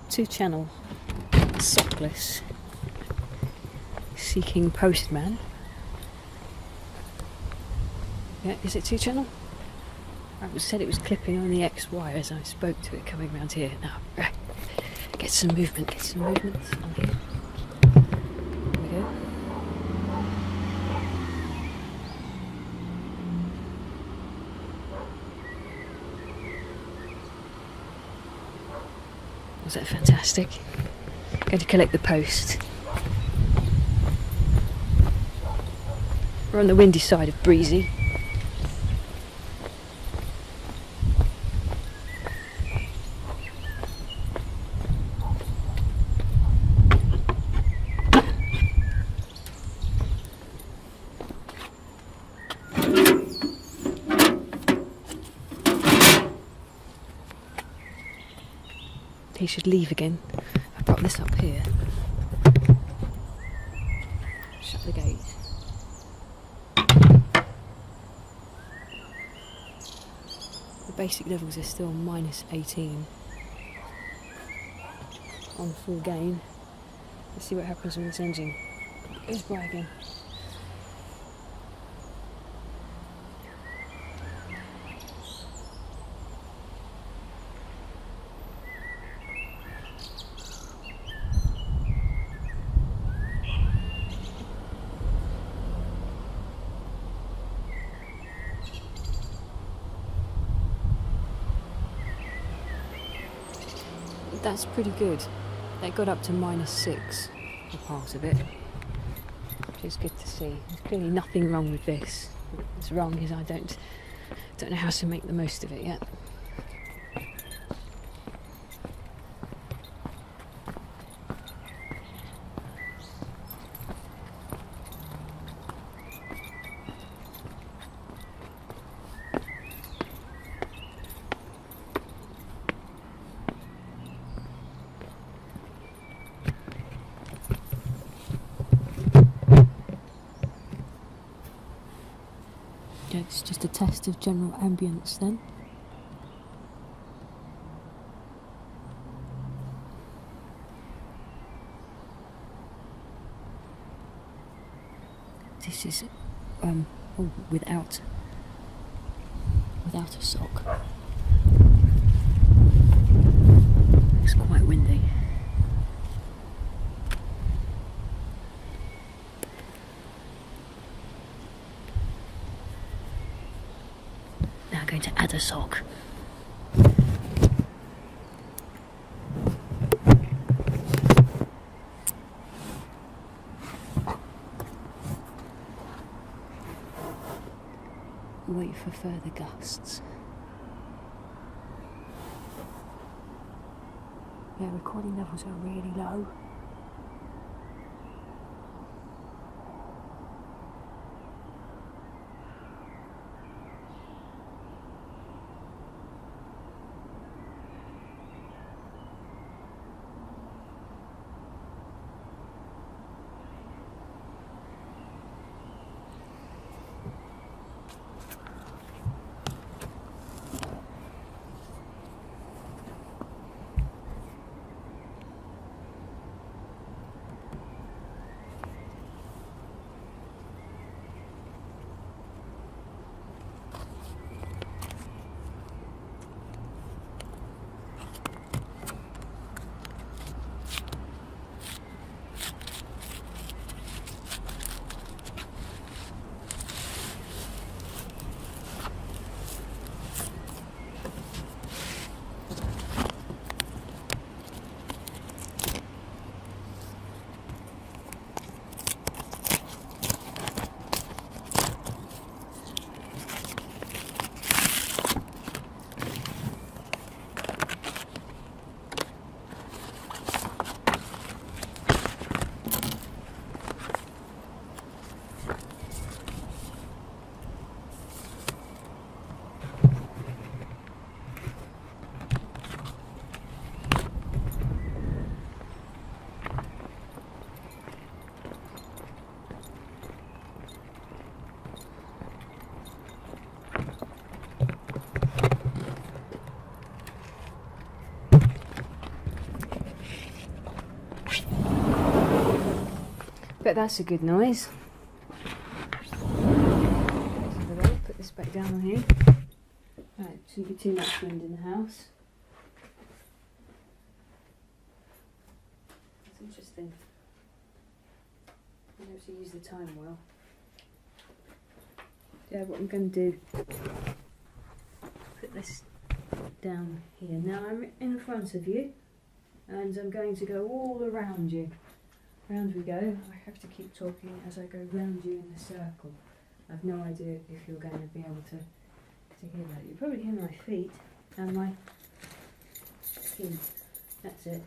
2-channel sockless seeking postman. Yeah, is it 2-channel? I said it was clipping on the XY as I spoke to it coming around here. Now, get some movement on here. There we go. Was that fantastic? Going to collect the post. We're on the windy side of Breezy. He should leave again. I brought this up here. Shut the gate. The basic levels are still -18 on full gain. Let's see what happens when this engine goes by again. That's pretty good. That got up to -6 for part of it, which is good to see. There's clearly nothing wrong with this. What's wrong is I don't know how to make the most of it yet. Yeah, it's just a test of general ambience then. This is without a sock. It's quite windy. Now I'm going to add a sock. Wait for further gusts. Yeah, recording levels are really low. Bet that's a good noise. Put this back down on here. Right, shouldn't be too much wind in the house. That's interesting. I have to use the time well. Yeah, what I'm going to do, put this down here. Now I'm in front of you, and I'm going to go all around you. Round we go. I have to keep talking as I go round you in a circle. I've no idea if you're going to be able to hear that. You probably hear my feet and my skin. That's it.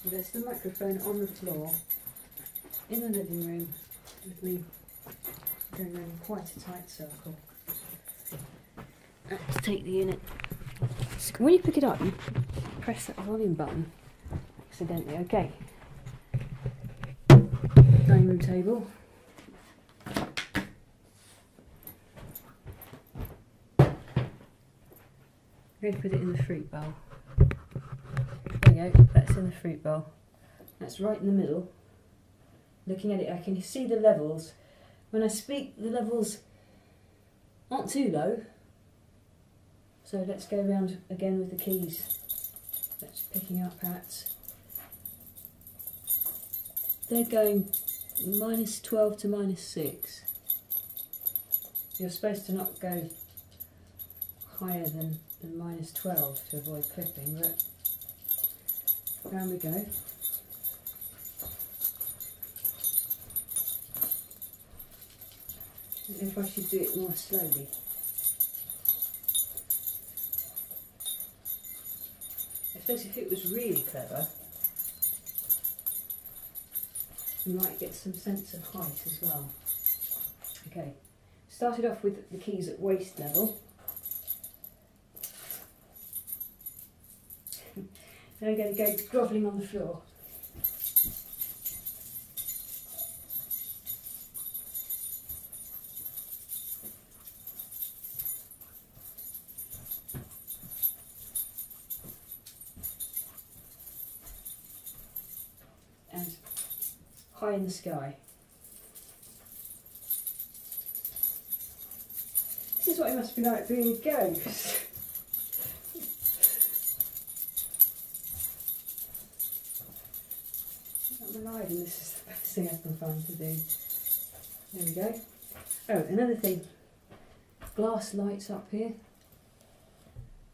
There's the microphone on the floor in the living room with me going around quite a tight circle. Let's take the unit. So when you pick it up, you press that volume button accidentally. Okay. Dining room table. I'm going to put it in the fruit bowl. There you go, that's in the fruit bowl. That's right in the middle. Looking at it, I can see the levels. When I speak, the levels aren't too low. So let's go around again with the keys. That's picking up at. They're going -12 to -6. You're supposed to not go higher than -12 to avoid clipping, but round we go. I don't know if I should do it more slowly. I suppose if it was really clever, you might get some sense of height as well. Okay, started off with the keys at waist level. Then I'm going to go grovelling on the floor. And high in the sky. This is what it must be like being a ghost. I'm alive and this is the best thing I can find to do. There we go. Oh, another thing. Glass lights up here.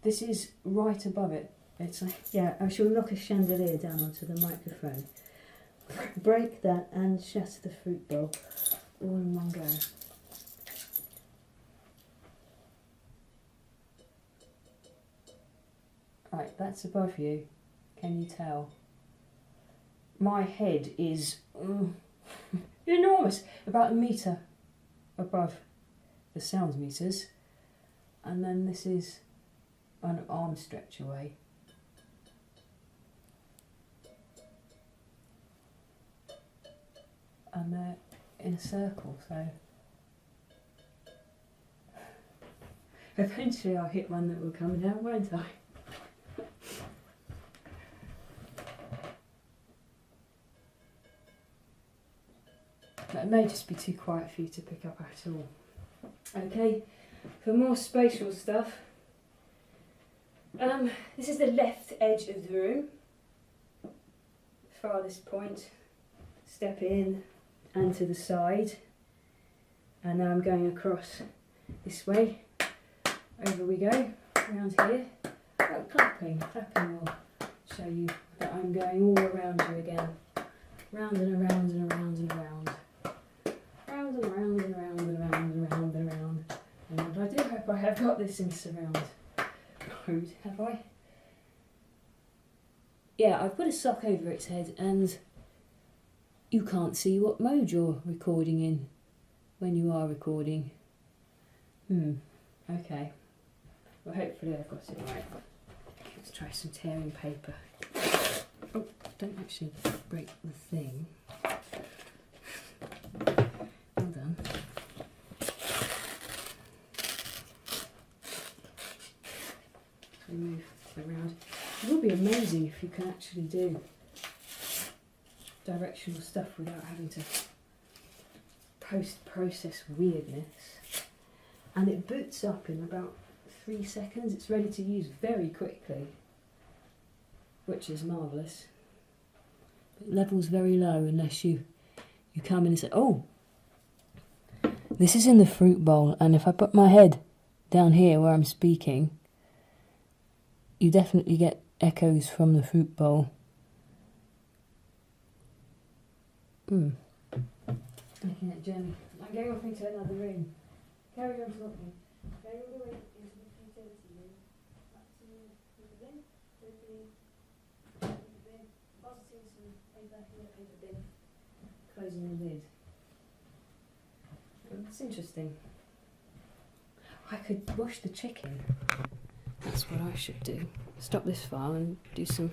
This is right above it. It's like, yeah, I shall knock a chandelier down onto the microphone. Break that and shatter the fruit bowl all in one go. Right, that's above you. Can you tell? My head is enormous, about 1 metre above the sound meters, and then this is an arm stretch away. And they're in a circle, so eventually I'll hit one that will come down, won't I? But it may just be too quiet for you to pick up at all. Okay, for more spatial stuff, this is the left edge of the room, farthest point. Step in and to the side, and now I'm going across this way. Over we go, around here. Oh, clapping will show you that I'm going all around you again. Round and around and around and around. Round and around and around and around and around and around. And I do hope I have got this in surround mode, have I? Yeah, I've put a sock over its head and you can't see what mode you're recording in when you are recording. Okay. Well, hopefully I've got it right. Let's try some tearing paper. Oh, don't actually break the thing. Well done. Remove the round. It would be amazing if you can actually do directional stuff without having to post-process weirdness. And it boots up in about 3 seconds. It's ready to use very quickly, which is marvellous. It levels very low unless you come in and say, oh, this is in the fruit bowl, and if I put my head down here where I'm speaking, you definitely get echoes from the fruit bowl. Looking at Jenny. I'm going off into another room. Carry on talking. Go all the way into the utility room. Up to the bin. Opening the bin. Depositing some paper in the paper bin. Closing the lid. That's interesting. I could wash the chicken. That's what I should do. Stop this file and do some